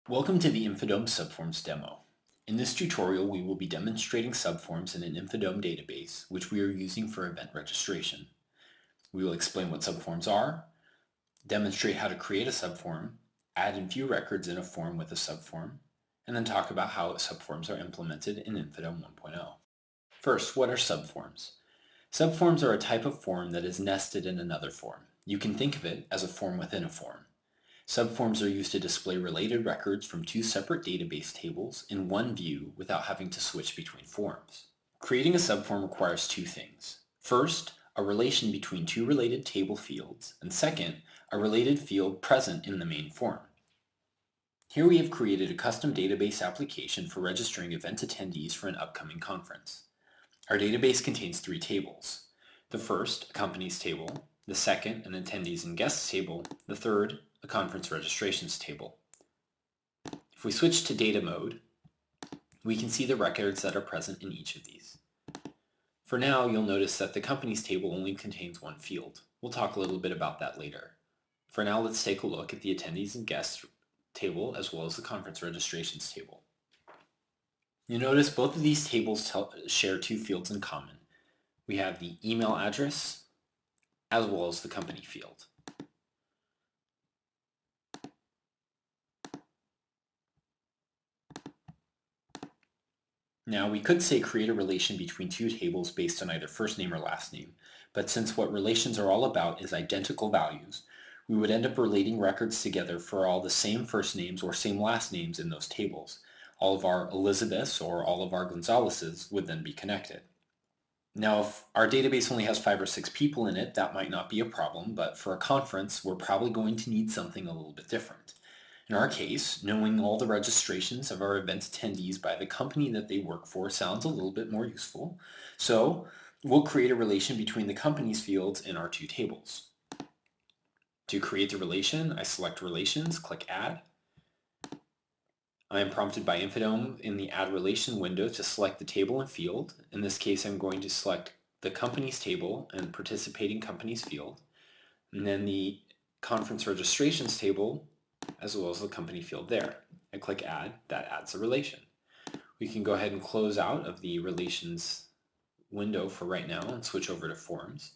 Welcome to the InfoDome Subforms demo. In this tutorial, we will be demonstrating subforms in an InfoDome database, which we are using for event registration. We will explain what subforms are, demonstrate how to create a subform, add and view records in a form with a subform, and then talk about how subforms are implemented in InfoDome 1.0. First, what are subforms? Subforms are a type of form that is nested in another form. You can think of it as a form within a form. Subforms are used to display related records from two separate database tables in one view without having to switch between forms. Creating a subform requires two things. First, a relation between two related table fields, and second, a related field present in the main form. Here we have created a custom database application for registering event attendees for an upcoming conference. Our database contains three tables. The first, a companies table, the second, an attendees and guests table, the third, a conference registrations table. If we switch to data mode, we can see the records that are present in each of these. For now, you'll notice that the companies table only contains one field. We'll talk a little bit about that later. For now, let's take a look at the attendees and guests table as well as the conference registrations table. You'll notice both of these tables share two fields in common. We have the email address as well as the company field. Now we could say create a relation between two tables based on either first name or last name, but since what relations are all about is identical values, we would end up relating records together for all the same first names or same last names in those tables. All of our Elizabeths or all of our Gonzaleses would then be connected. Now if our database only has 5 or 6 people in it, that might not be a problem, but for a conference we're probably going to need something a little bit different. In our case, knowing all the registrations of our event attendees by the company that they work for sounds a little bit more useful. So we'll create a relation between the companies fields in our two tables. To create the relation, I select Relations, click Add. I am prompted by InfoDome in the Add Relation window to select the table and field. In this case, I'm going to select the companies table and participating companies field, and then the conference registrations table as well as the company field there. I click Add, that adds a relation. We can go ahead and close out of the Relations window for right now and switch over to Forms.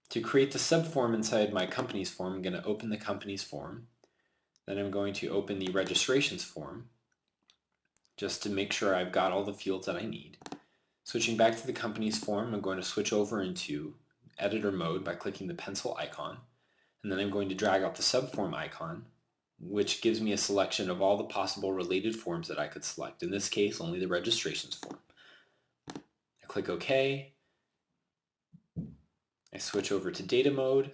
To create the subform inside my companies form, I'm going to open the companies form. Then I'm going to open the registrations form just to make sure I've got all the fields that I need. Switching back to the companies form, I'm going to switch over into editor mode by clicking the pencil icon, and then I'm going to drag out the subform icon, which gives me a selection of all the possible related forms that I could select. In this case, only the registrations form. I click OK. I switch over to data mode.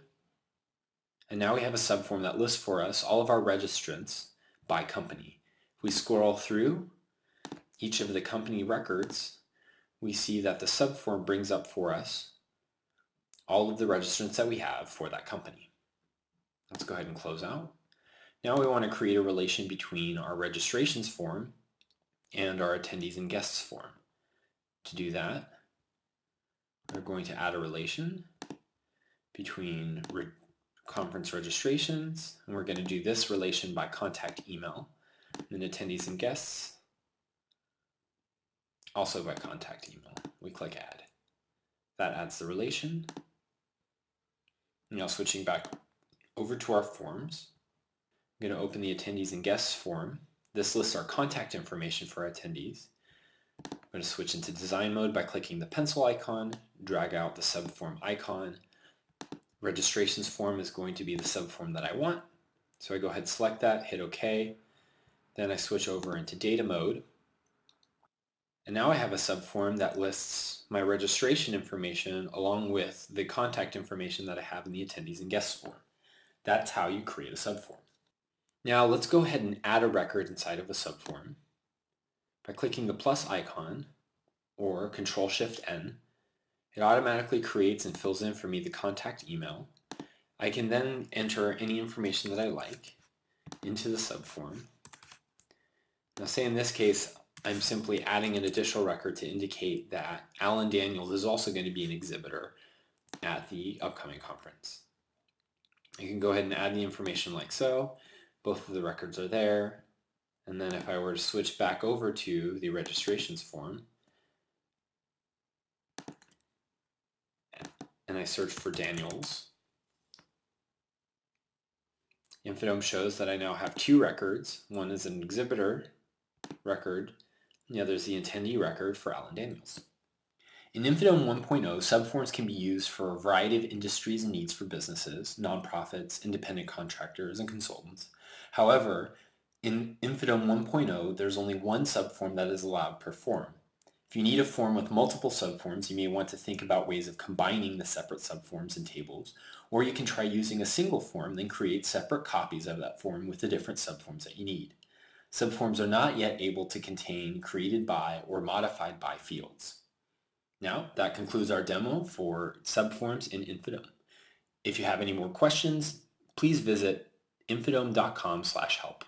And now we have a subform that lists for us all of our registrants by company. If we scroll through each of the company records, we see that the subform brings up for us all of the registrants that we have for that company. Let's go ahead and close out. Now we want to create a relation between our registrations form and our attendees and guests form. To do that, we're going to add a relation between conference registrations, and we're going to do this relation by contact email, and then attendees and guests, also by contact email. We click Add. That adds the relation. Now switching back over to our forms, I'm going to open the attendees and guests form. This lists our contact information for our attendees. I'm going to switch into design mode by clicking the pencil icon, drag out the subform icon. Registrations form is going to be the subform that I want. So I go ahead and select that, hit OK. Then I switch over into data mode. And now I have a subform that lists my registration information along with the contact information that I have in the attendees and guests form. That's how you create a subform. Now let's go ahead and add a record inside of a subform. By clicking the plus icon or Control-Shift-N, it automatically creates and fills in for me the contact email. I can then enter any information that I like into the subform. Now say in this case, I'm simply adding an additional record to indicate that Alan Daniels is also going to be an exhibitor at the upcoming conference. You can go ahead and add the information like so. Both of the records are there. And then if I were to switch back over to the registrations form, and I search for Daniels, InfoDome shows that I now have two records. One is an exhibitor record, and the other is the attendee record for Alan Daniels. In InfoDome 1.0, subforms can be used for a variety of industries and needs for businesses, nonprofits, independent contractors, and consultants. However, in InfoDome 1.0, there's only one subform that is allowed per form. If you need a form with multiple subforms, you may want to think about ways of combining the separate subforms and tables, or you can try using a single form, then create separate copies of that form with the different subforms that you need. Subforms are not yet able to contain created by or modified by fields. Now, that concludes our demo for subforms in InfoDome. If you have any more questions, please visit infodome.com/help.